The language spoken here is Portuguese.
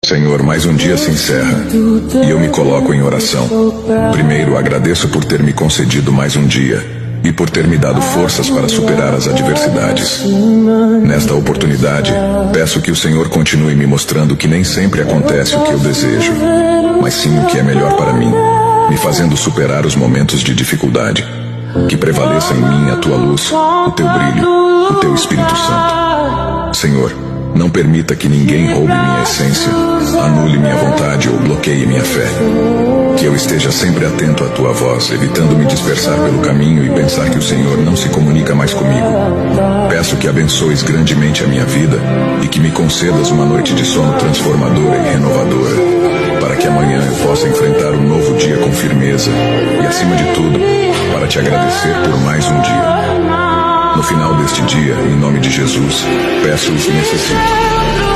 Senhor, mais um dia se encerra e eu me coloco em oração. Primeiro, agradeço por ter me concedido mais um dia e por ter me dado forças para superar as adversidades. Nesta oportunidade, peço que o Senhor continue me mostrando que nem sempre acontece o que eu desejo, mas sim o que é melhor para mim, me fazendo superar os momentos de dificuldade. Que prevaleça em mim a tua luz, o teu brilho, o teu Espírito Santo. Senhor, não permita que ninguém roube minha essência, anule minha vontade ou bloqueie minha fé. Que eu esteja sempre atento à tua voz, evitando me dispersar pelo caminho e pensar que o Senhor não se comunica mais comigo. Peço que abençoes grandemente a minha vida e que me concedas uma noite de sono transformadora e renovadora, para que amanhã eu possa enfrentar um novo dia com firmeza e, acima de tudo, para te agradecer por mais um dia. No final deste dia, em nome de Jesus, peço o que necessito.